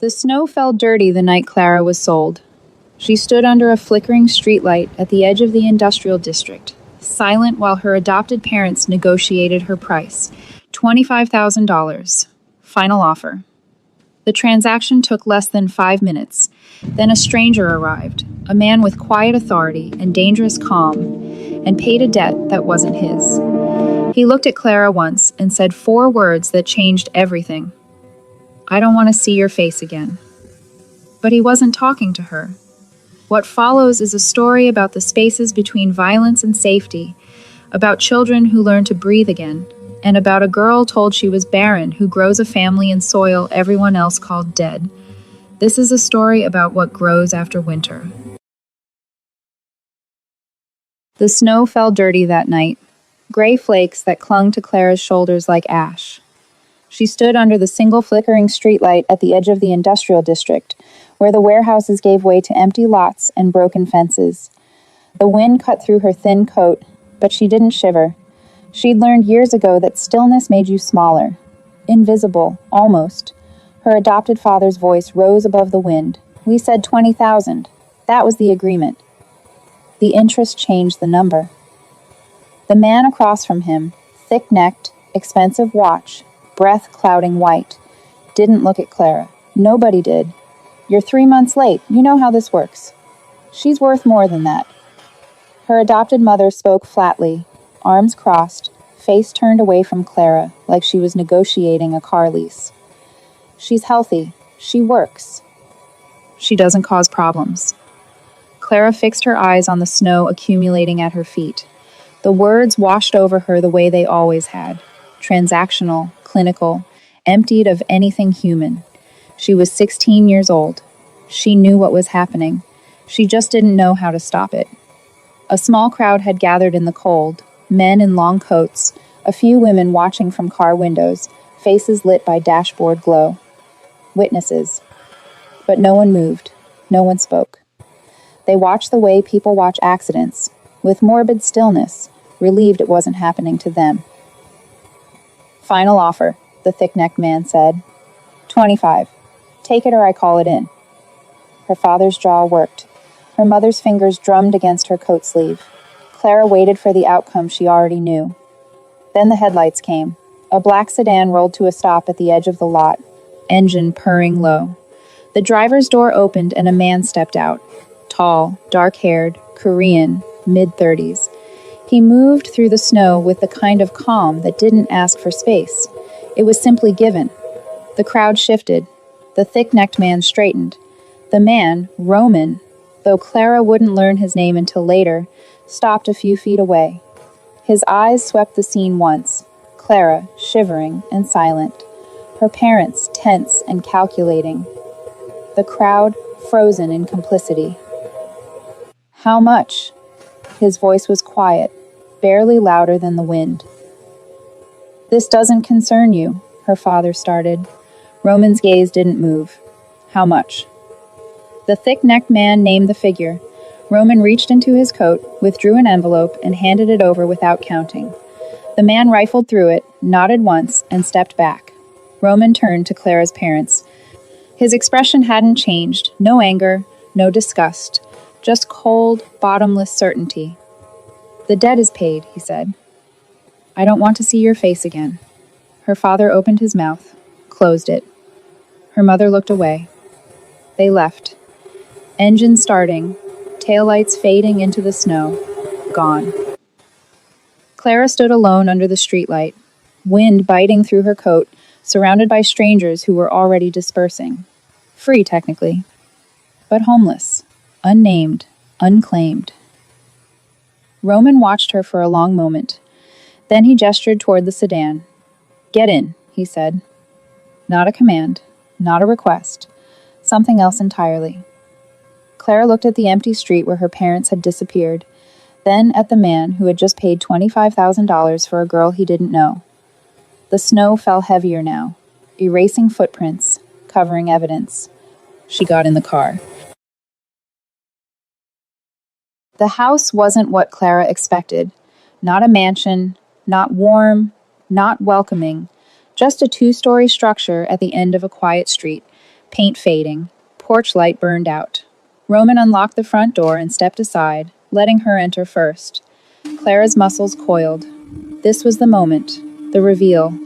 The snow fell dirty the night Clara was sold. She stood under a flickering streetlight at the edge of the industrial district, silent while her adopted parents negotiated her price, $25,000. Final offer. The transaction took less than 5 minutes. Then a stranger arrived, a man with quiet authority and dangerous calm, and paid a debt that wasn't his. He looked at Clara once and said 4 words that changed everything. "I don't want to see your face again." But he wasn't talking to her. What follows is a story about the spaces between violence and safety, about children who learn to breathe again, and about a girl told she was barren who grows a family in soil everyone else called dead. This is a story about what grows after winter. The snow fell dirty that night, gray flakes that clung to Clara's shoulders like ash. She stood under the single flickering streetlight at the edge of the industrial district, where the warehouses gave way to empty lots and broken fences. The wind cut through her thin coat, but she didn't shiver. She'd learned years ago that stillness made you smaller. Invisible, almost. Her adopted father's voice rose above the wind. "We said 20,000. That was the agreement." The interest changed the number. The man across from him, thick-necked, expensive watch, breath clouding white, didn't look at Clara. Nobody did. "You're 3 months late. You know how this works." "She's worth more than that." Her adopted mother spoke flatly, arms crossed, face turned away from Clara, like she was negotiating a car lease. "She's healthy. She works. She doesn't cause problems." Clara fixed her eyes on the snow accumulating at her feet. The words washed over her the way they always had. Transactional, clinical, emptied of anything human. She was 16 years old. She knew what was happening. She just didn't know how to stop it. A small crowd had gathered in the cold, men in long coats, a few women watching from car windows, faces lit by dashboard glow. Witnesses. But no one moved. No one spoke. They watched the way people watch accidents, with morbid stillness, relieved it wasn't happening to them. "Final offer," the thick-necked man said. 25. Take it or I call it in." Her father's jaw worked. Her mother's fingers drummed against her coat sleeve. Clara waited for the outcome she already knew. Then the headlights came. A black sedan rolled to a stop at the edge of the lot, engine purring low. The driver's door opened and a man stepped out. Tall, dark-haired, Korean, mid-30s. He moved through the snow with the kind of calm that didn't ask for space. It was simply given. The crowd shifted. The thick-necked man straightened. The man, Roman, though Clara wouldn't learn his name until later, stopped a few feet away. His eyes swept the scene once, Clara shivering and silent, her parents tense and calculating, the crowd frozen in complicity. "How much?" His voice was quiet, barely louder than the wind. "This doesn't concern you," her father started. Roman's gaze didn't move. "How much?" The thick-necked man named the figure. Roman reached into his coat, withdrew an envelope, and handed it over without counting. The man rifled through it, nodded once, and stepped back. Roman turned to Clara's parents. His expression hadn't changed. No anger, no disgust. Just cold, bottomless certainty. "The debt is paid," he said. "I don't want to see your face again." Her father opened his mouth, closed it. Her mother looked away. They left. Engine starting, taillights fading into the snow, gone. Clara stood alone under the streetlight, wind biting through her coat, surrounded by strangers who were already dispersing. Free, technically, but homeless, unnamed, unclaimed. Roman watched her for a long moment. Then he gestured toward the sedan. "Get in," he said. Not a command, not a request, something else entirely. Clara looked at the empty street where her parents had disappeared, then at the man who had just paid $25,000 for a girl he didn't know. The snow fell heavier now, erasing footprints, covering evidence. She got in the car. The house wasn't what Clara expected. Not a mansion, not warm, not welcoming, just a 2-story structure at the end of a quiet street, Paint fading. Porch light burned out. Roman unlocked the front door and stepped aside, letting her enter first. Clara's muscles coiled. This was the moment, the reveal,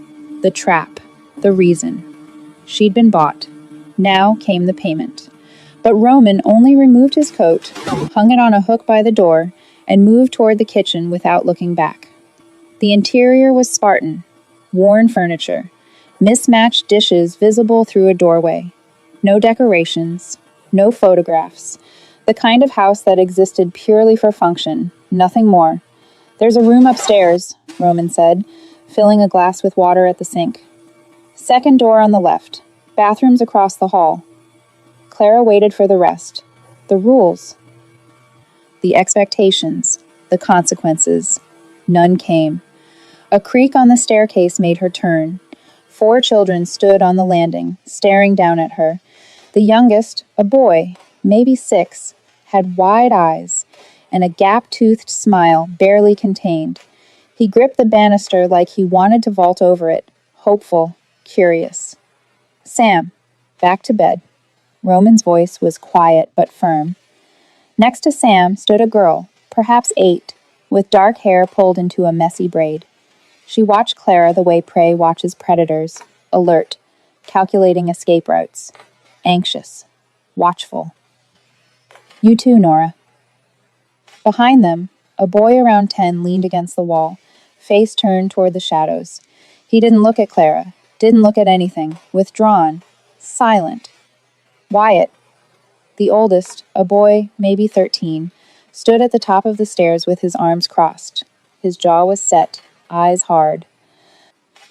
the trap, the reason. She'd been bought. Now came the payment. But Roman only removed his coat, hung it on a hook by the door, and moved toward the kitchen without looking back. The interior was Spartan, worn furniture, mismatched dishes visible through a doorway. No decorations, no photographs. The kind of house that existed purely for function, nothing more. "There's a room upstairs," Roman said, filling a glass with water at the sink. "Second door on the left. Bathrooms across the hall." Clara waited for the rest. The rules. The expectations. The consequences. None came. A creak on the staircase made her turn. 4 children stood on the landing, staring down at her. The youngest, a boy, maybe 6, had wide eyes and a gap-toothed smile barely contained. He gripped the banister like he wanted to vault over it, hopeful, curious. "Sam, back to bed." Roman's voice was quiet but firm. Next to Sam stood a girl, perhaps 8, with dark hair pulled into a messy braid. She watched Clara the way prey watches predators, alert, calculating escape routes, anxious, watchful. "You too, Nora." Behind them, a boy around 10 leaned against the wall, face turned toward the shadows. He didn't look at Clara, didn't look at anything, withdrawn, silent. Wyatt, the oldest, a boy, maybe 13, stood at the top of the stairs with his arms crossed. His jaw was set, eyes hard.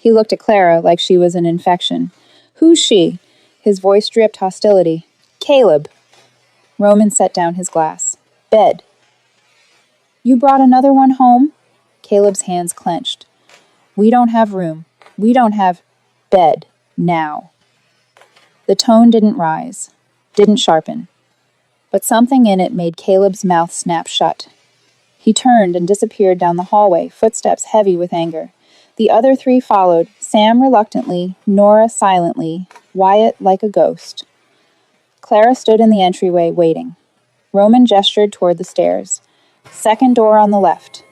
He looked at Clara like she was an infection. "Who's she?" His voice dripped hostility. "Caleb." Roman set down his glass. "Bed." "You brought another one home?" Caleb's hands clenched. "We don't have room. We don't have bed now." The tone didn't rise, didn't sharpen, but something in it made Caleb's mouth snap shut. He turned and disappeared down the hallway, footsteps heavy with anger. The other 3 followed, Sam reluctantly, Nora silently, Wyatt like a ghost. Clara stood in the entryway, waiting. Roman gestured toward the stairs. "Second door on the left."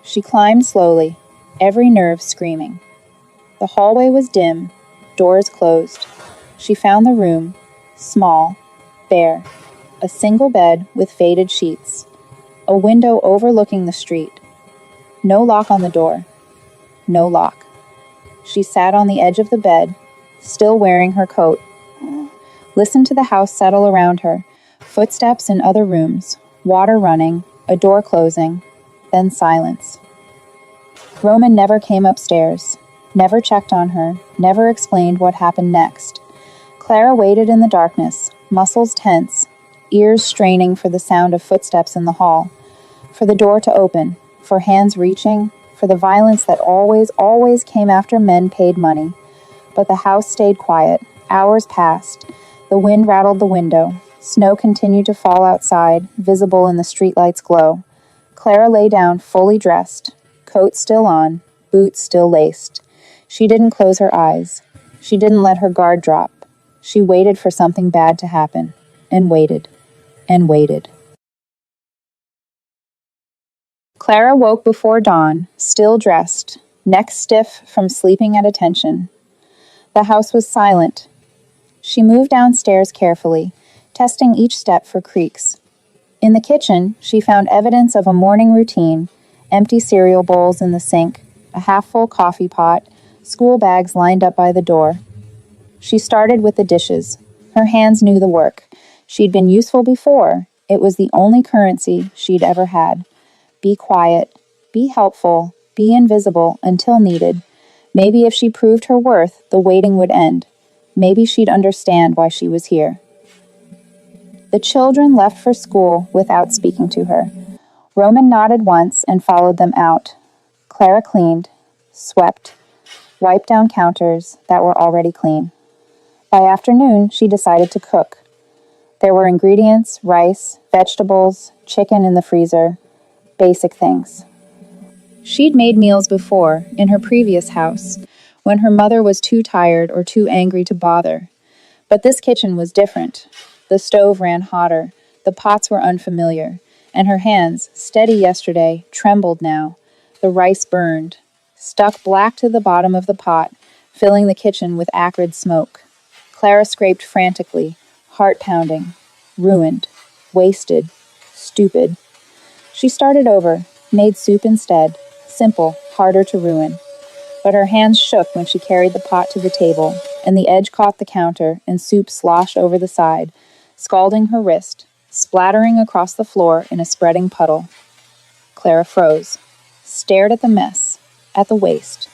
She climbed slowly, every nerve screaming. The hallway was dim, doors closed. She found the room, small, bare, a single bed with faded sheets, a window overlooking the street. No lock on the door. No lock. She sat on the edge of the bed, still wearing her coat. Listened to the house settle around her, footsteps in other rooms, water running, a door closing, then silence. Roman never came upstairs, never checked on her, never explained what happened next. Clara waited in the darkness, muscles tense, ears straining for the sound of footsteps in the hall, for the door to open, for hands reaching, for the violence that always came after men paid money. But the house stayed quiet. Hours passed. The wind rattled the window. Snow continued to fall outside, visible in the streetlight's glow. Clara lay down fully dressed, coat still on, boots still laced. She didn't close her eyes. She didn't let her guard drop. She waited for something bad to happen, and waited, and waited. Clara woke before dawn, still dressed, neck stiff from sleeping at attention. The house was silent. She moved downstairs carefully, testing each step for creaks. In the kitchen, she found evidence of a morning routine, empty cereal bowls in the sink, a half-full coffee pot, school bags lined up by the door. She started with the dishes. Her hands knew the work. She'd been useful before. It was the only currency she'd ever had. Be quiet, be helpful, be invisible until needed. Maybe if she proved her worth, the waiting would end. Maybe she'd understand why she was here. The children left for school without speaking to her. Roman nodded once and followed them out. Clara cleaned, swept, wiped down counters that were already clean. By afternoon, she decided to cook. There were ingredients, rice, vegetables, chicken in the freezer, basic things. She'd made meals before, in her previous house, when her mother was too tired or too angry to bother. But this kitchen was different. The stove ran hotter, the pots were unfamiliar, and her hands, steady yesterday, trembled now. The rice burned, stuck black to the bottom of the pot, filling the kitchen with acrid smoke. Clara scraped frantically, heart pounding, ruined, wasted, stupid. She started over, made soup instead, simple, harder to ruin. But her hands shook when she carried the pot to the table, and the edge caught the counter, and soup sloshed over the side, scalding her wrist, splattering across the floor in a spreading puddle. Clara froze, stared at the mess, at the waste.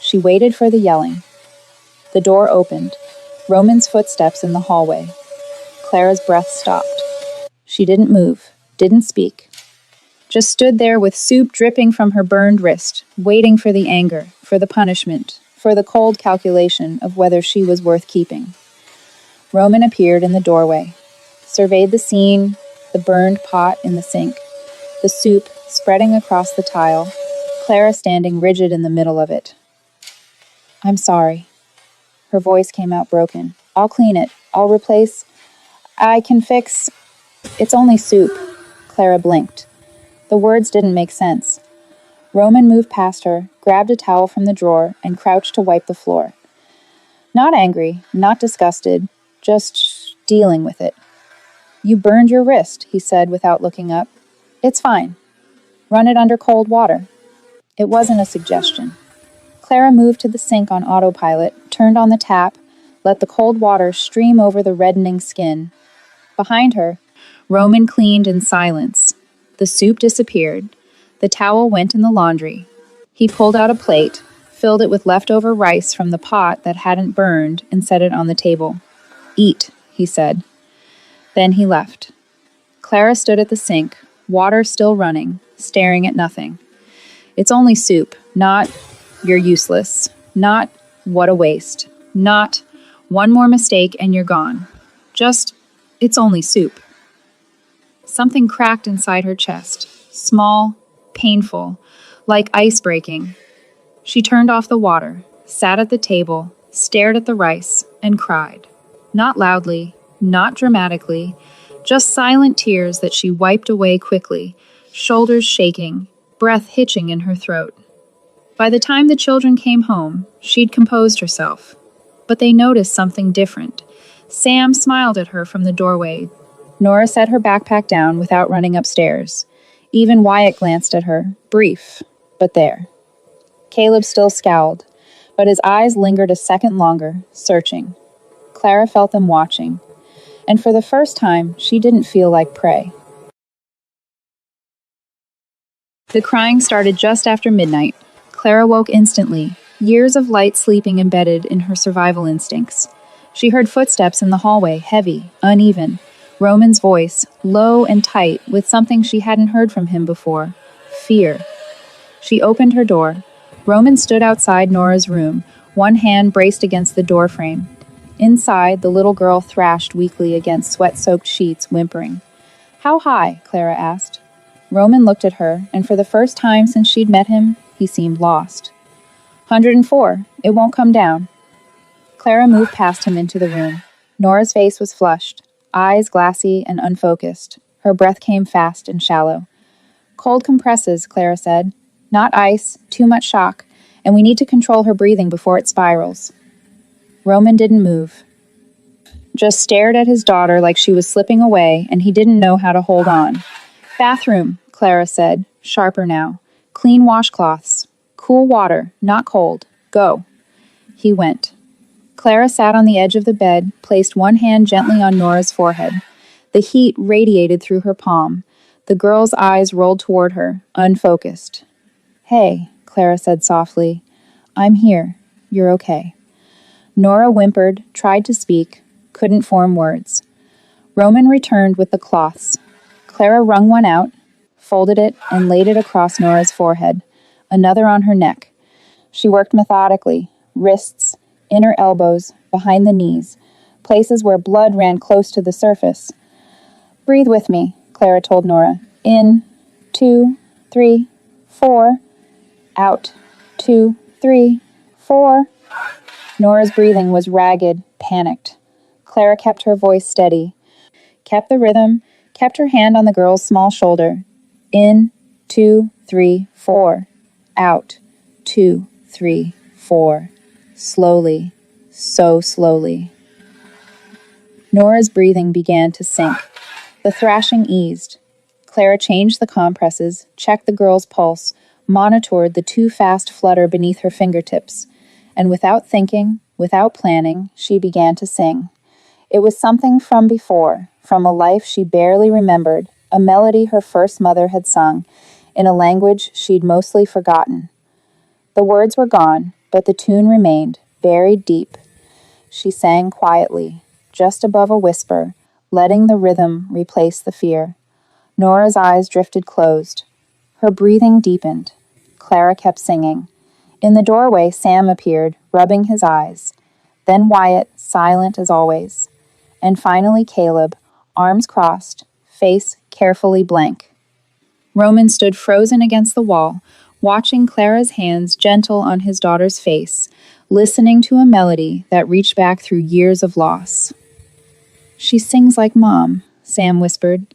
She waited for the yelling. The door opened, Roman's footsteps in the hallway. Clara's breath stopped. She didn't move, didn't speak. Just stood there with soup dripping from her burned wrist, waiting for the anger, for the punishment, for the cold calculation of whether she was worth keeping. Roman appeared in the doorway, surveyed the scene, the burned pot in the sink, the soup spreading across the tile, Clara standing rigid in the middle of it. "I'm sorry." Her voice came out broken. "I'll clean it. I'll replace. I can fix. It's only soup." Clara blinked. The words didn't make sense. Roman moved past her, grabbed a towel from the drawer, and crouched to wipe the floor. Not angry, not disgusted, just dealing with it. "You burned your wrist," he said without looking up. "It's fine. Run it under cold water." It wasn't a suggestion. Clara moved to the sink on autopilot, turned on the tap, let the cold water stream over the reddening skin. Behind her, Roman cleaned in silence. The soup disappeared. The towel went in the laundry. He pulled out a plate, filled it with leftover rice from the pot that hadn't burned, and set it on the table. "Eat," he said. Then he left. Clara stood at the sink, water still running, staring at nothing. It's only soup, not "you're useless," not "what a waste," not "one more mistake and you're gone." Just, it's only soup. Something cracked inside her chest, small, painful, like ice breaking. She turned off the water, sat at the table, stared at the rice, and cried. Not loudly, not dramatically, just silent tears that she wiped away quickly, shoulders shaking, breath hitching in her throat. By the time the children came home, she'd composed herself. But they noticed something different. Sam smiled at her from the doorway. Nora set her backpack down without running upstairs. Even Wyatt glanced at her, brief, but there. Caleb still scowled, but his eyes lingered a second longer, searching. Clara felt them watching, and for the first time, she didn't feel like prey. The crying started just after midnight. Clara woke instantly, years of light sleeping embedded in her survival instincts. She heard footsteps in the hallway, heavy, uneven. Roman's voice, low and tight, with something she hadn't heard from him before. Fear. She opened her door. Roman stood outside Nora's room, one hand braced against the doorframe. Inside, the little girl thrashed weakly against sweat-soaked sheets, whimpering. "How high?" Clara asked. Roman looked at her, and for the first time since she'd met him, he seemed lost. 104. It won't come down." Clara moved past him into the room. Nora's face was flushed, eyes glassy and unfocused. Her breath came fast and shallow. "Cold compresses," Clara said. "Not ice, too much shock, and we need to control her breathing before it spirals." Roman didn't move, just stared at his daughter like she was slipping away and he didn't know how to hold on. "Bathroom," Clara said, sharper now. "Clean washcloths. Cool water, not cold. Go." He went. Clara sat on the edge of the bed, placed one hand gently on Nora's forehead. The heat radiated through her palm. The girl's eyes rolled toward her, unfocused. "Hey," Clara said softly. "I'm here. You're okay." Nora whimpered, tried to speak, couldn't form words. Roman returned with the cloths. Clara wrung one out, folded it, and laid it across Nora's forehead, another on her neck. She worked methodically, wrists, inner elbows, behind the knees, places where blood ran close to the surface. "Breathe with me," Clara told Nora. "In, 2, 3, 4. Out, 2, 3, 4. Nora's breathing was ragged, panicked. Clara kept her voice steady, kept the rhythm, kept her hand on the girl's small shoulder. In, 2, 3, 4. Out, 2, 3, 4. Slowly, so slowly. Nora's breathing began to sink. The thrashing eased. Clara changed the compresses, checked the girl's pulse, monitored the too-fast flutter beneath her fingertips, and without thinking, without planning, she began to sing. It was something from before, from a life she barely remembered, a melody her first mother had sung, in a language she'd mostly forgotten. The words were gone, but the tune remained, buried deep. She sang quietly, just above a whisper, letting the rhythm replace the fear. Nora's eyes drifted closed. Her breathing deepened. Clara kept singing. In the doorway, Sam appeared, rubbing his eyes. Then Wyatt, silent as always. And finally Caleb, arms crossed, face carefully blank. Roman stood frozen against the wall, watching Clara's hands gentle on his daughter's face, listening to a melody that reached back through years of loss. "She sings like Mom," Sam whispered.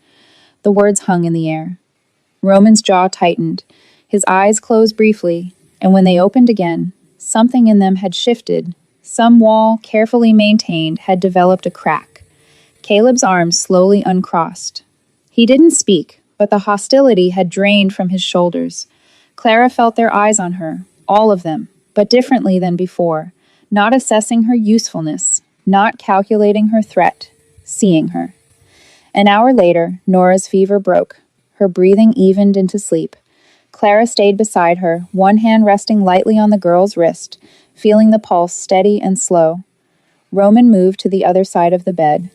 The words hung in the air. Roman's jaw tightened. His eyes closed briefly, and when they opened again, something in them had shifted. Some wall, carefully maintained, had developed a crack. Caleb's arms slowly uncrossed. He didn't speak, but the hostility had drained from his shoulders. Clara felt their eyes on her, all of them, but differently than before, not assessing her usefulness, not calculating her threat, seeing her. An hour later, Nora's fever broke. Her breathing evened into sleep. Clara stayed beside her, one hand resting lightly on the girl's wrist, feeling the pulse steady and slow. Roman moved to the other side of the bed.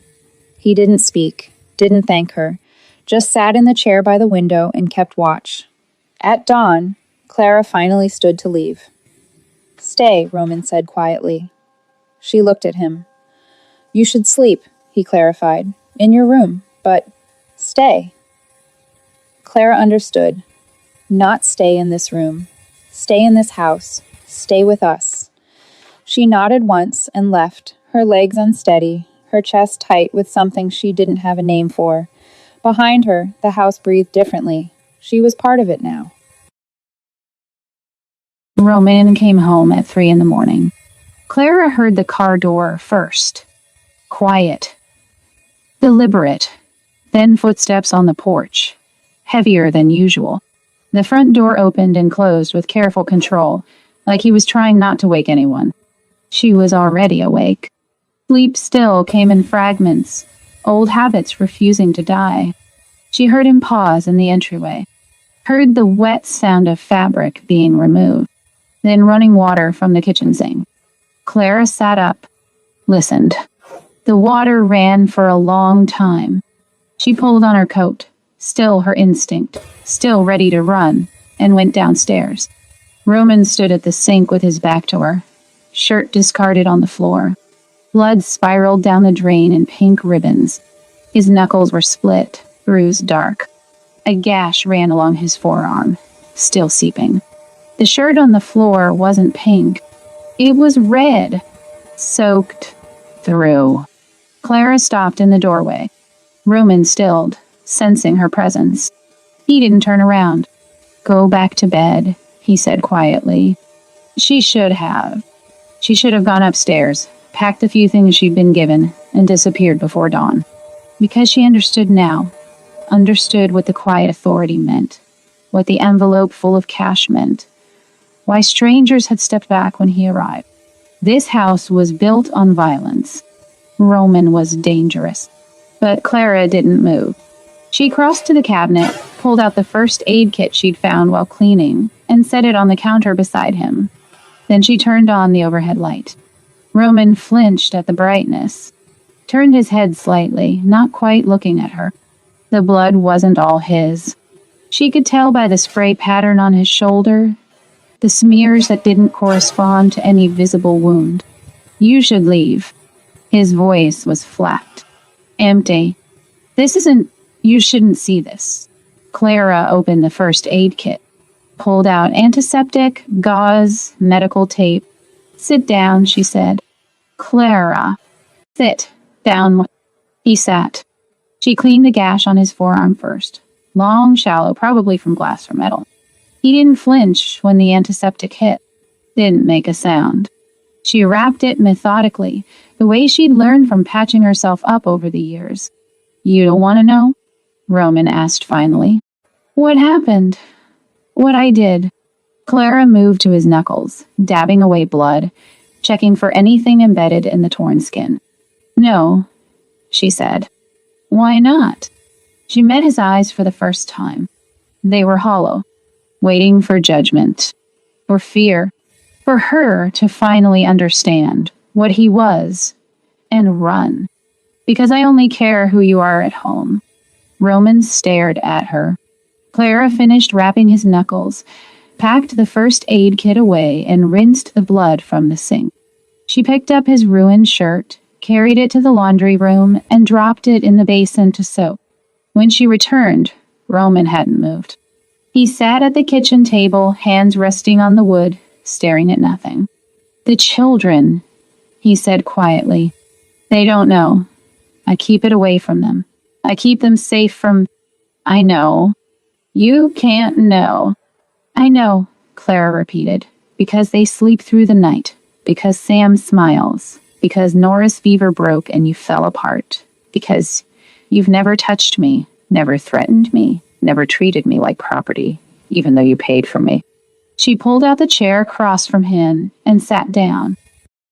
He didn't speak, didn't thank her, just sat in the chair by the window and kept watch. At dawn, Clara finally stood to leave. "Stay," Roman said quietly. She looked at him. "You should sleep," he clarified, "in your room, but stay." Clara understood. Not stay in this room. Stay in this house. Stay with us. She nodded once and left, her legs unsteady, her chest tight with something she didn't have a name for. Behind her, the house breathed differently. She was part of it now. Roman came home at 3 in the morning. Clara heard the car door first. Quiet. Deliberate. Then footsteps on the porch. Heavier than usual. The front door opened and closed with careful control, like he was trying not to wake anyone. She was already awake. Sleep still came in fragments, old habits refusing to die. She heard him pause in the entryway, heard the wet sound of fabric being removed, then running water from the kitchen sink. Clara sat up, listened. The water ran for a long time. She pulled on her coat, still her instinct, still ready to run, and went downstairs. Roman stood at the sink with his back to her, shirt discarded on the floor. Blood spiraled down the drain in pink ribbons. His knuckles were split, bruised dark. A gash ran along his forearm, still seeping. The shirt on the floor wasn't pink. It was red, soaked through. Clara stopped in the doorway. Roman stilled, sensing her presence. He didn't turn around. "Go back to bed," he said quietly. She should have. She should have gone upstairs, packed a few things she'd been given, and disappeared before dawn. Because she understood now. Understood what the quiet authority meant. What the envelope full of cash meant. Why strangers had stepped back when he arrived. This house was built on violence. Roman was dangerous. But Clara didn't move. She crossed to the cabinet, pulled out the first aid kit she'd found while cleaning, and set it on the counter beside him. Then she turned on the overhead light. Roman flinched at the brightness, turned his head slightly, not quite looking at her. The blood wasn't all his. She could tell by the spray pattern on his shoulder, the smears that didn't correspond to any visible wound. "You should leave." His voice was flat, empty. You shouldn't see this." Clara opened the first aid kit, pulled out antiseptic, gauze, medical tape, Sit down, she said. Clara. Sit down. He sat. She cleaned the gash on his forearm first. Long, shallow, probably from glass or metal. He didn't flinch when the antiseptic hit. Didn't make a sound. She wrapped it methodically, the way she'd learned from patching herself up over the years. You don't want to know? Roman asked finally. What happened? What I did. Clara moved to his knuckles, dabbing away blood, checking for anything embedded in the torn skin. No, she said. Why not? She met his eyes for the first time. They were hollow, waiting for judgment, for fear, for her to finally understand what he was and run. Because I only care who you are at home. Roman stared at her. Clara finished wrapping his knuckles, packed the first aid kit away, and rinsed the blood from the sink. She picked up his ruined shirt, carried it to the laundry room, and dropped it in the basin to soak. When she returned, Roman hadn't moved. He sat at the kitchen table, hands resting on the wood, staring at nothing. The children, he said quietly. They don't know. I keep it away from them. I keep them safe from... I know. You can't know. I know, Clara repeated, because they sleep through the night, because Sam smiles, because Nora's fever broke and you fell apart, because you've never touched me, never threatened me, never treated me like property, even though you paid for me. She pulled out the chair across from him and sat down.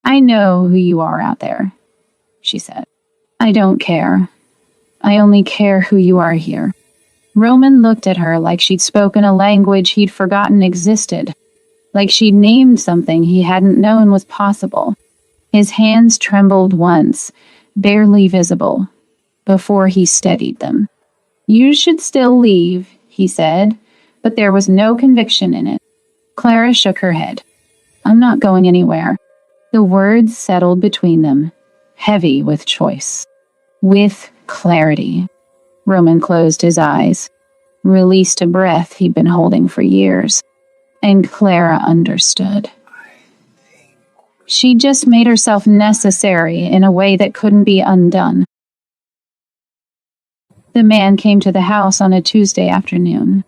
I know who you are out there, she said. I don't care. I only care who you are here. Roman looked at her like she'd spoken a language he'd forgotten existed, like she'd named something he hadn't known was possible. His hands trembled once, barely visible, before he steadied them. You should still leave, he said, but there was no conviction in it. Clara shook her head. I'm not going anywhere. The words settled between them, heavy with choice, with clarity. Roman closed his eyes, released a breath he'd been holding for years, and Clara understood. She just made herself necessary in a way that couldn't be undone. The man came to the house on a Tuesday afternoon.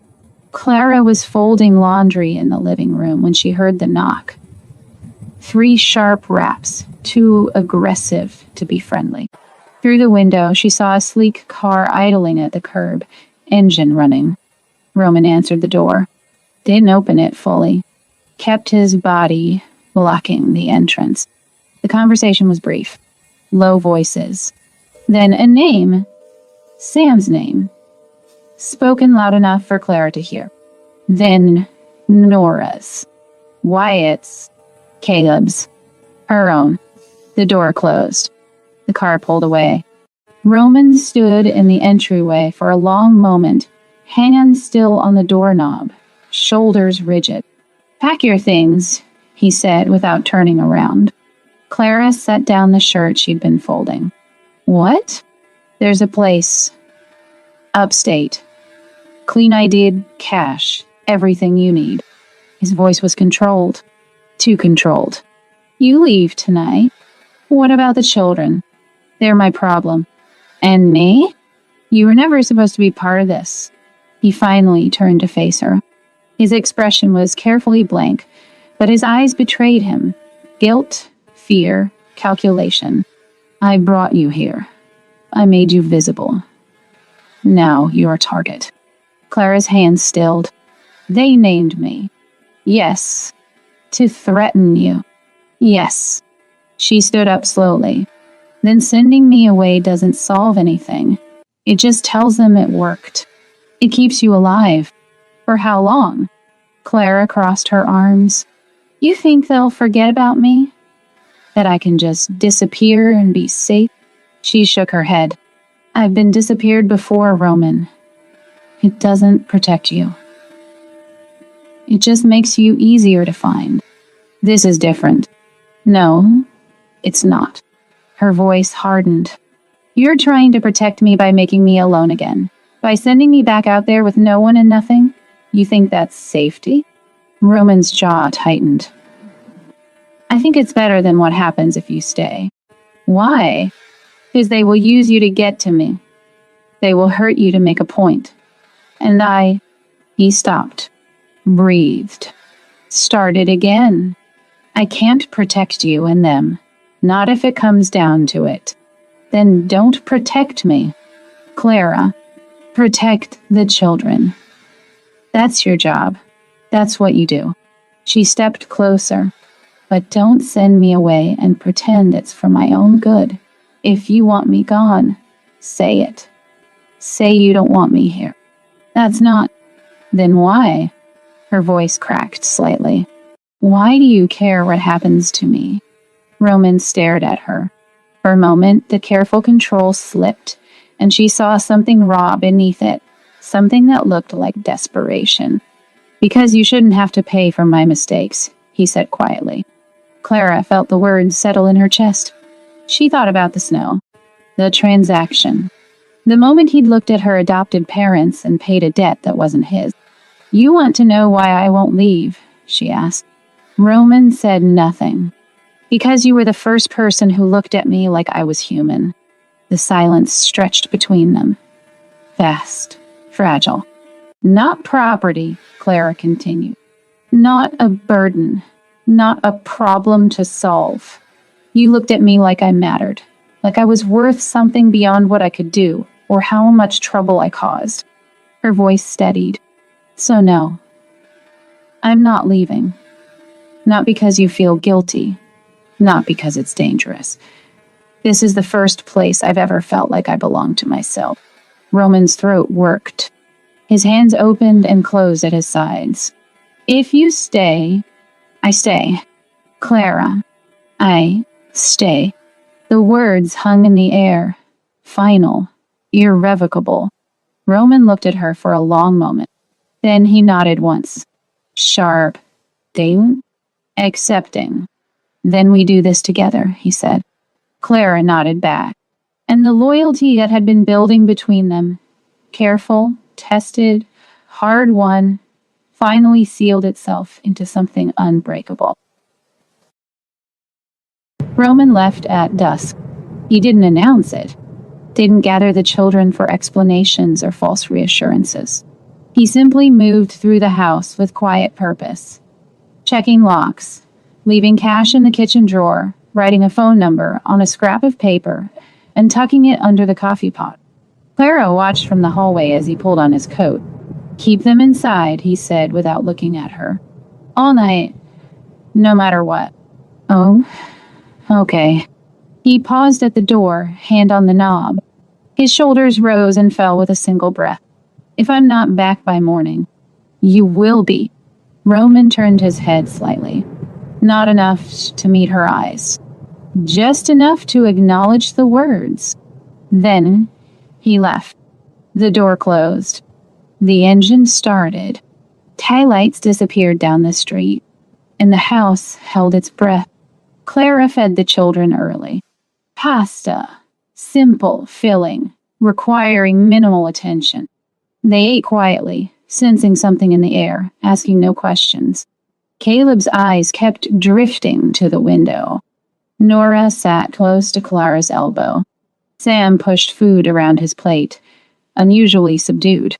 Clara was folding laundry in the living room when she heard the knock. 3 sharp raps, too aggressive to be friendly. Through the window, she saw a sleek car idling at the curb, engine running. Roman answered the door. Didn't open it fully. Kept his body blocking the entrance. The conversation was brief. Low voices. Then a name. Sam's name. Spoken loud enough for Clara to hear. Then Nora's. Wyatt's. Caleb's. Her own. The door closed. The car pulled away. Roman stood in the entryway for a long moment, hands still on the doorknob, shoulders rigid. Pack your things, he said without turning around. Clara set down the shirt she'd been folding. What? There's a place. Upstate. Clean ID'd, cash, everything you need. His voice was controlled. Too controlled. You leave tonight. What about the children? They're my problem. And me? You were never supposed to be part of this. He finally turned to face her. His expression was carefully blank, but his eyes betrayed him. Guilt, fear, calculation. I brought you here. I made you visible. Now you're a target. Clara's hands stilled. They named me. Yes. To threaten you. Yes. She stood up slowly. Then sending me away doesn't solve anything. It just tells them it worked. It keeps you alive. For how long? Clara crossed her arms. You think they'll forget about me? That I can just disappear and be safe? She shook her head. I've been disappeared before, Roman. It doesn't protect you. It just makes you easier to find. This is different. No, it's not. Her voice hardened. You're trying to protect me by making me alone again. By sending me back out there with no one and nothing? You think that's safety? Roman's jaw tightened. I think it's better than what happens if you stay. Why? Because they will use you to get to me. They will hurt you to make a point. And he stopped, breathed, started again. I can't protect you and them. Not if it comes down to it. Then don't protect me. Clara, protect the children. That's your job. That's what you do. She stepped closer. But don't send me away and pretend it's for my own good. If you want me gone, say it. Say you don't want me here. That's not. Then why? Her voice cracked slightly. Why do you care what happens to me? Roman stared at her. For a moment, the careful control slipped, and she saw something raw beneath it, something that looked like desperation. Because you shouldn't have to pay for my mistakes, he said quietly. Clara felt the words settle in her chest. She thought about the snow, the transaction, the moment he'd looked at her adopted parents and paid a debt that wasn't his. You want to know why I won't leave? She asked. Roman said nothing. Because you were the first person who looked at me like I was human. The silence stretched between them. Fast, fragile. Not property, Clara continued. Not a burden. Not a problem to solve. You looked at me like I mattered, like I was worth something beyond what I could do, or how much trouble I caused. Her voice steadied. So no, I'm not leaving. Not because you feel guilty, not because it's dangerous. This is the first place I've ever felt like I belonged to myself. Roman's throat worked. His hands opened and closed at his sides. If you stay, I stay. Clara, I stay. The words hung in the air. Final. Irrevocable. Roman looked at her for a long moment. Then he nodded once. Sharp. Dane? Accepting. Then we do this together, he said. Clara nodded back. And the loyalty that had been building between them, careful, tested, hard-won, finally sealed itself into something unbreakable. Roman left at dusk. He didn't announce it, didn't gather the children for explanations or false reassurances. He simply moved through the house with quiet purpose, checking locks, leaving cash in the kitchen drawer, writing a phone number on a scrap of paper, and tucking it under the coffee pot. Clara watched from the hallway as he pulled on his coat. Keep them inside, he said without looking at her. All night, no matter what. Oh, okay. He paused at the door, hand on the knob. His shoulders rose and fell with a single breath. If I'm not back by morning, you will be. Roman turned his head slightly. Not enough to meet her eyes. Just enough to acknowledge the words. Then he left. The door closed. The engine started. Taillights disappeared down the street, and the house held its breath. Clara fed the children early. Pasta. Simple, filling, requiring minimal attention. They ate quietly, sensing something in the air, asking no questions. Caleb's eyes kept drifting to the window. Nora sat close to Clara's elbow. Sam pushed food around his plate, unusually subdued.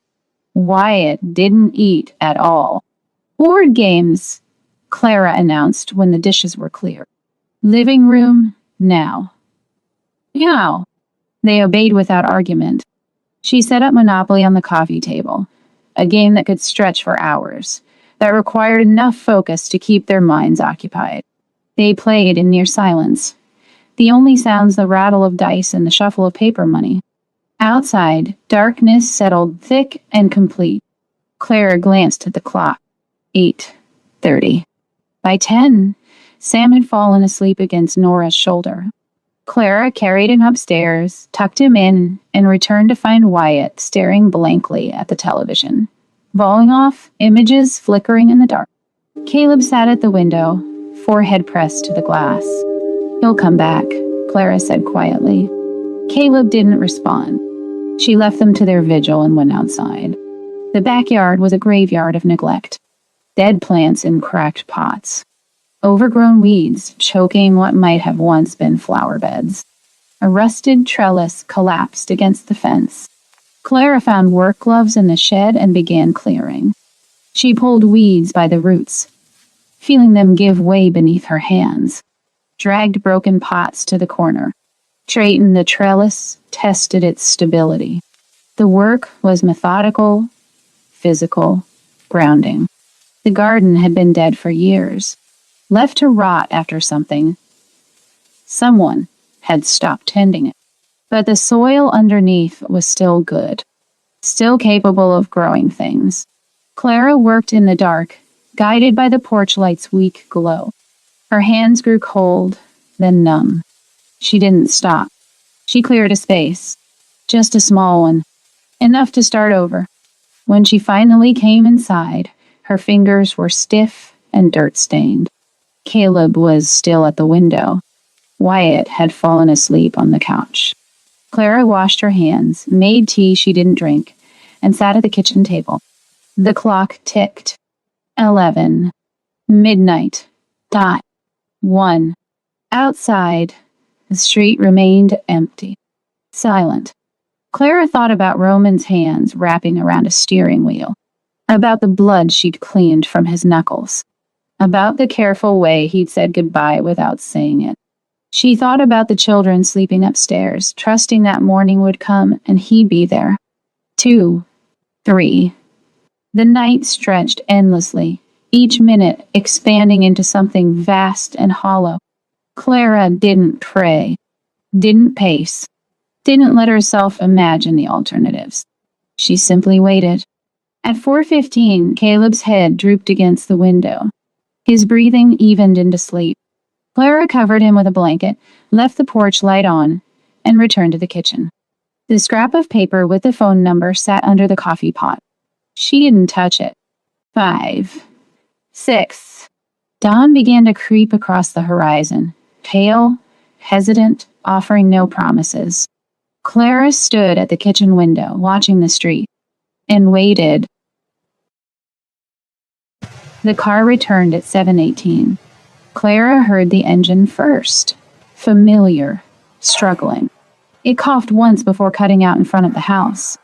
Wyatt didn't eat at all. Board games, Clara announced when the dishes were clear. Living room, now. Now. They obeyed without argument. She set up Monopoly on the coffee table, a game that could stretch for hours, that required enough focus to keep their minds occupied. They played in near silence. The only sounds the rattle of dice and the shuffle of paper money. Outside, darkness settled thick and complete. Clara glanced at the clock. 8:30. By 10, Sam had fallen asleep against Nora's shoulder. Clara carried him upstairs, tucked him in, and returned to find Wyatt staring blankly at the television. Falling off, images flickering in the dark. Caleb sat at the window, forehead pressed to the glass. He'll come back, Clara said quietly. Caleb didn't respond. She left them to their vigil and went outside. The backyard was a graveyard of neglect. Dead plants in cracked pots. Overgrown weeds choking what might have once been flower beds. A rusted trellis collapsed against the fence. Clara found work gloves in the shed and began clearing. She pulled weeds by the roots, feeling them give way beneath her hands, dragged broken pots to the corner, straightened the trellis, tested its stability. The work was methodical, physical, grounding. The garden had been dead for years, left to rot after something. Someone had stopped tending it. But the soil underneath was still good, still capable of growing things. Clara worked in the dark, guided by the porch light's weak glow. Her hands grew cold, then numb. She didn't stop. She cleared a space, just a small one, enough to start over. When she finally came inside, her fingers were stiff and dirt-stained. Caleb was still at the window. Wyatt had fallen asleep on the couch. Clara washed her hands, made tea she didn't drink, and sat at the kitchen table. The clock ticked. 11. Midnight. Dot. 1. Outside, the street remained empty. Silent. Clara thought about Roman's hands wrapping around a steering wheel, about the blood she'd cleaned from his knuckles, about the careful way he'd said goodbye without saying it. She thought about the children sleeping upstairs, trusting that morning would come and he'd be there. 2. 3. The night stretched endlessly, each minute expanding into something vast and hollow. Clara didn't pray, didn't pace, didn't let herself imagine the alternatives. She simply waited. At 4:15, Caleb's head drooped against the window. His breathing evened into sleep. Clara covered him with a blanket, left the porch light on, and returned to the kitchen. The scrap of paper with the phone number sat under the coffee pot. She didn't touch it. 5. 6. Dawn began to creep across the horizon, pale, hesitant, offering no promises. Clara stood at the kitchen window, watching the street, and waited. The car returned at 7:18. Clara heard the engine first. Familiar, struggling. It coughed once before cutting out in front of the house.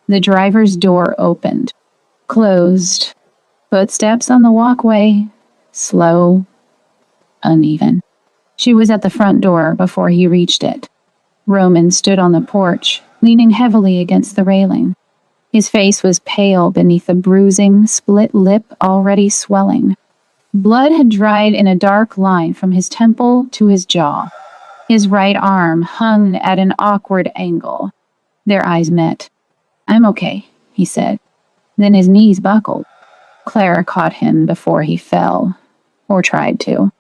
The driver's door opened, closed. Footsteps on the walkway, slow, uneven. She was at the front door before he reached it. Roman stood on the porch, leaning heavily against the railing. His face was pale beneath a bruising, split lip already swelling. Blood had dried in a dark line from his temple to his jaw. His right arm hung at an awkward angle. Their eyes met. "I'm okay," he said. Then his knees buckled. Clara caught him before he fell, or tried to.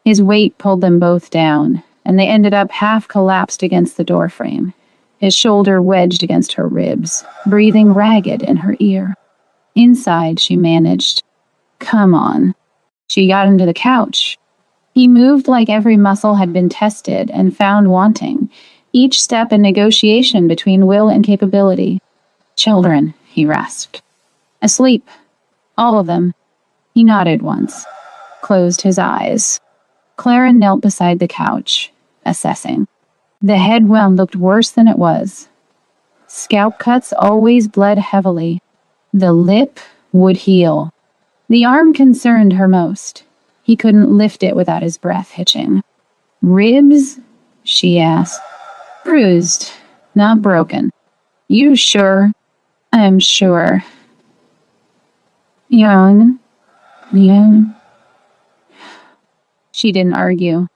His weight pulled them both down, and they ended up half collapsed against the doorframe, his shoulder wedged against her ribs, breathing ragged in her ear. Inside, she managed. "Come on." She got him to the couch. He moved like every muscle had been tested and found wanting, each step a negotiation between will and capability. "Children," he rasped. "Asleep. All of them." He nodded once, closed his eyes. Clara knelt beside the couch, assessing. The head wound looked worse than it was. Scalp cuts always bled heavily. The lip would heal. The arm concerned her most. He couldn't lift it without his breath hitching. "Ribs?" she asked. "Bruised, not broken." "You sure?" "I'm sure." Young. She didn't argue.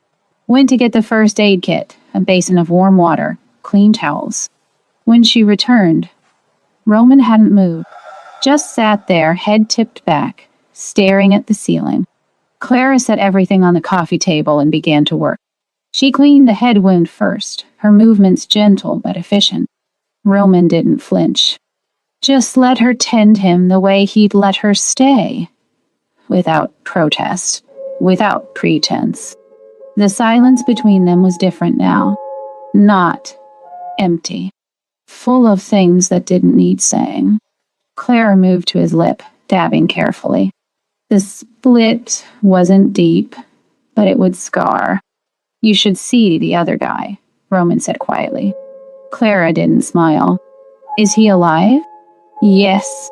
Went to get the first aid kit, a basin of warm water, clean towels. When she returned, Roman hadn't moved, just sat there, head tipped back, staring at the ceiling. Clara set everything on the coffee table and began to work. She cleaned the head wound first, her movements gentle but efficient. Roman didn't flinch. Just let her tend him the way he'd let her stay. Without protest, without pretense. The silence between them was different now. Not empty. Full of things that didn't need saying. Clara moved to his lip, dabbing carefully. The split wasn't deep, but it would scar. You should see the other guy, Roman said quietly. Clara didn't smile. Is he alive? Yes.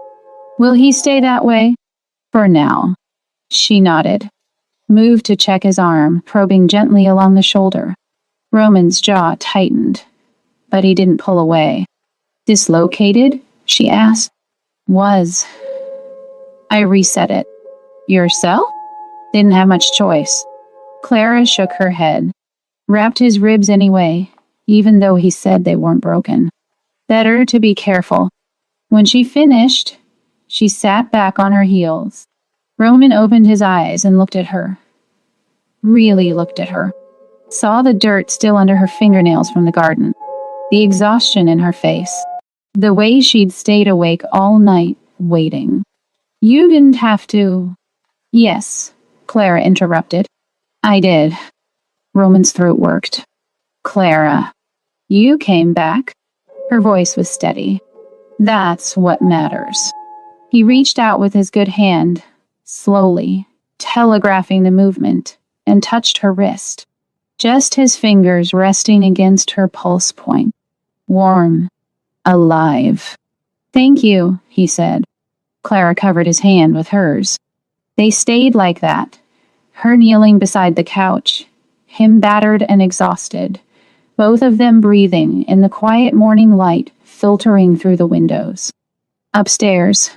Will he stay that way? For now. She nodded, moved to check his arm, probing gently along the shoulder. Roman's jaw tightened, but he didn't pull away. Dislocated? She asked. Was. I reset it. Yourself? Didn't have much choice. Clara shook her head. Wrapped his ribs anyway, even though he said they weren't broken. Better to be careful. When she finished, she sat back on her heels. Roman opened his eyes and looked at her. Really looked at her. Saw the dirt still under her fingernails from the garden. The exhaustion in her face. The way she'd stayed awake all night, waiting. You didn't have to. Yes, Clara interrupted. I did. Roman's throat worked. Clara, you came back. Her voice was steady. That's what matters. He reached out with his good hand, slowly, telegraphing the movement, and touched her wrist. Just his fingers resting against her pulse point. Warm. Alive. Thank you, he said. Clara covered his hand with hers. They stayed like that, her kneeling beside the couch, him battered and exhausted, both of them breathing in the quiet morning light filtering through the windows. Upstairs,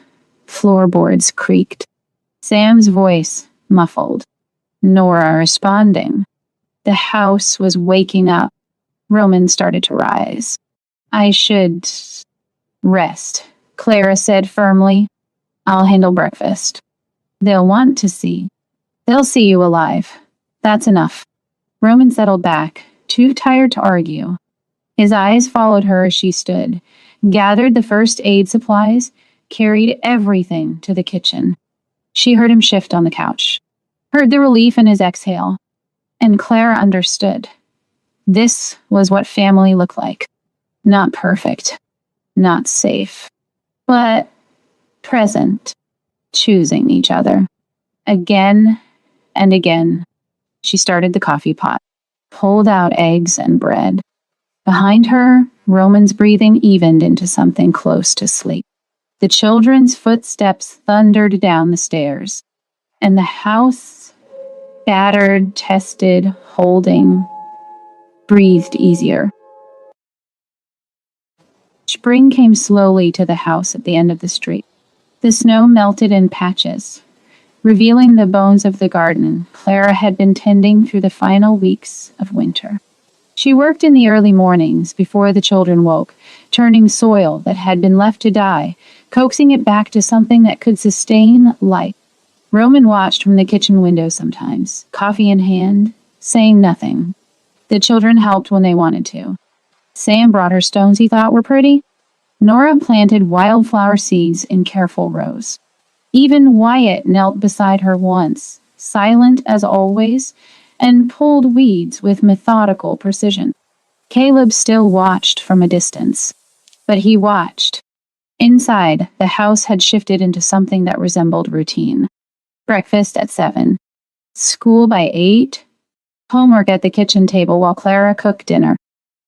floorboards creaked. Sam's voice muffled. Nora responding. The house was waking up. Roman started to rise. I should rest, Clara said firmly. I'll handle breakfast. They'll want to see. They'll see you alive. That's enough. Roman settled back, too tired to argue. His eyes followed her as she stood, gathered the first aid supplies, carried everything to the kitchen. She heard him shift on the couch, heard the relief in his exhale, and Clara understood. This was what family looked like. Not perfect, not safe, but present, choosing each other. Again and again. She started the coffee pot, pulled out eggs and bread. Behind her, Roman's breathing evened into something close to sleep. The children's footsteps thundered down the stairs, and the house, battered, tested, holding, breathed easier. Spring came slowly to the house at the end of the street. The snow melted in patches, revealing the bones of the garden Clara had been tending through the final weeks of winter. She worked in the early mornings before the children woke, turning soil that had been left to die, coaxing it back to something that could sustain life. Roman watched from the kitchen window sometimes, coffee in hand, saying nothing. The children helped when they wanted to. Sam brought her stones he thought were pretty. Nora planted wildflower seeds in careful rows. Even Wyatt knelt beside her once, silent as always, and pulled weeds with methodical precision. Caleb still watched from a distance, but he watched. Inside, the house had shifted into something that resembled routine. Breakfast at 7. School by 8. Homework at the kitchen table while Clara cooked dinner.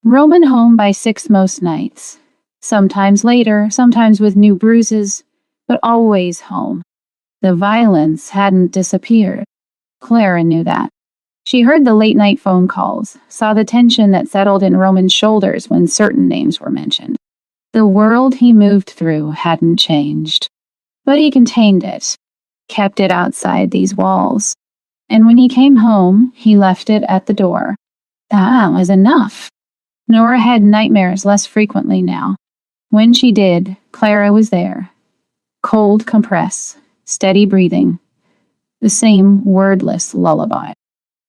Roman home by 6 most nights. Sometimes later, sometimes with new bruises, but always home. The violence hadn't disappeared. Clara knew that. She heard the late-night phone calls, saw the tension that settled in Roman's shoulders when certain names were mentioned. The world he moved through hadn't changed, but he contained it, kept it outside these walls. And when he came home, he left it at the door. That was enough. Nora had nightmares less frequently now. When she did, Clara was there. Cold compress, steady breathing. The same wordless lullaby.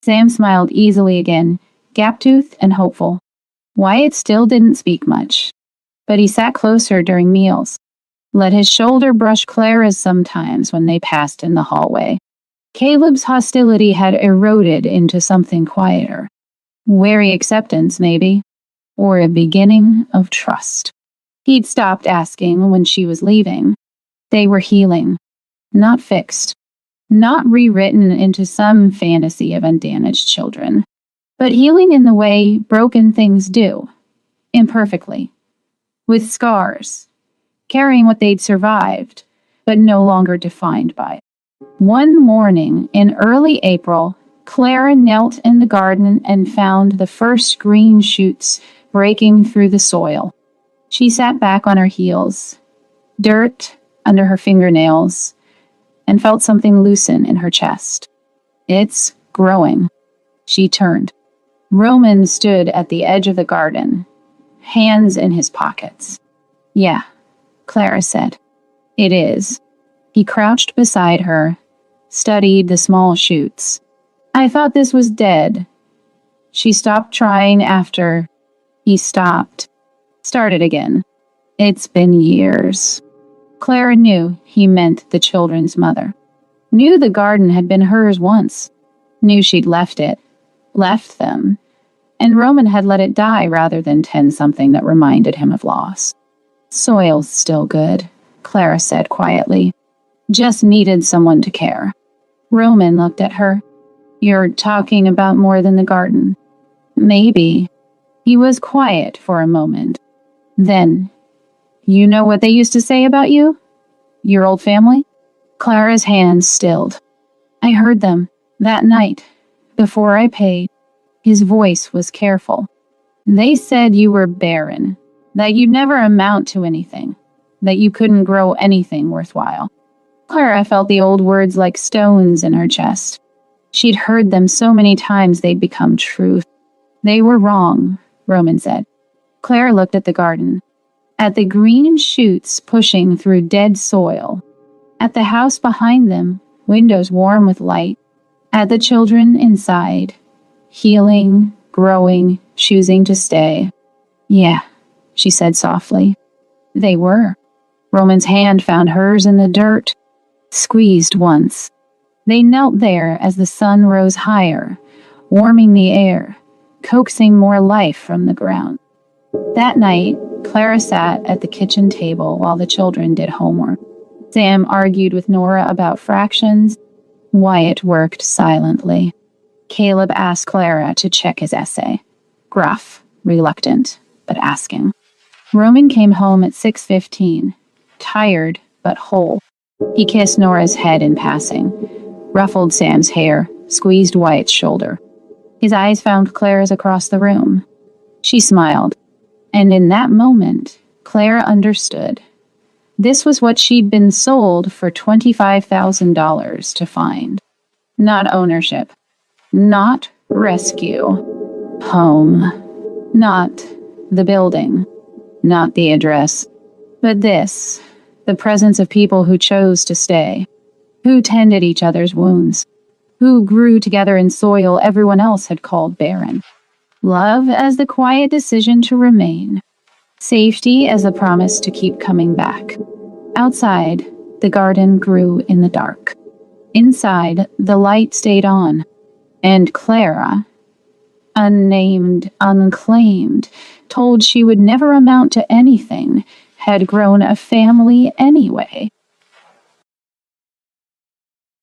Sam smiled easily again, gap-toothed and hopeful. Wyatt still didn't speak much, but he sat closer during meals. Let his shoulder brush Clara's sometimes when they passed in the hallway. Caleb's hostility had eroded into something quieter. Wary acceptance, maybe, or a beginning of trust. He'd stopped asking when she was leaving. They were healing, not fixed. not rewritten into some fantasy of undamaged children, but healing in the way broken things do, imperfectly, with scars, carrying what they'd survived, but no longer defined by it. One morning in early April, Clara knelt in the garden and found the first green shoots breaking through the soil. She sat back on her heels, dirt under her fingernails, and felt something loosen in her chest. It's growing. She turned. Roman stood at the edge of the garden, hands in his pockets. Yeah, Clara said. It is. He crouched beside her, studied the small shoots. I thought this was dead. She stopped trying after he stopped. Started again. It's been years. Clara knew he meant the children's mother. Knew the garden had been hers once. Knew she'd left them, and Roman had let it die rather than tend something that reminded him of loss. Soil's still good, Clara said quietly. Just needed someone to care. Roman looked at her. You're talking about more than the garden. Maybe. He was quiet for a moment. Then, you know what they used to say about you? Your old family? Clara's hands stilled. I heard them that night, before I paid. His voice was careful. They said you were barren, that you'd never amount to anything, that you couldn't grow anything worthwhile. Clara felt the old words like stones in her chest. She'd heard them so many times they'd become truth. They were wrong, Roman said. Clara looked at the garden, at the green shoots pushing through dead soil, at the house behind them, windows warm with light, at the children inside, healing, growing, choosing to stay. Yeah, she said softly. They were. Roman's hand found hers in the dirt, squeezed once. They knelt there as the sun rose higher, warming the air, coaxing more life from the ground. That night, Clara sat at the kitchen table while the children did homework. Sam argued with Nora about fractions. Wyatt worked silently. Caleb asked Clara to check his essay. Gruff, reluctant, but asking. Roman came home at 6:15, tired but whole. He kissed Nora's head in passing, ruffled Sam's hair, squeezed Wyatt's shoulder. His eyes found Clara's across the room. She smiled, and in that moment, Clara understood. This was what she'd been sold for $25,000 to find. Not ownership. Not rescue. Home. Not the building. Not the address. But this, the presence of people who chose to stay, who tended each other's wounds, who grew together in soil everyone else had called barren. Love as the quiet decision to remain. Safety as the promise to keep coming back. Outside, the garden grew in the dark. Inside, the light stayed on. And Clara, unnamed, unclaimed, told she would never amount to anything, had grown a family anyway.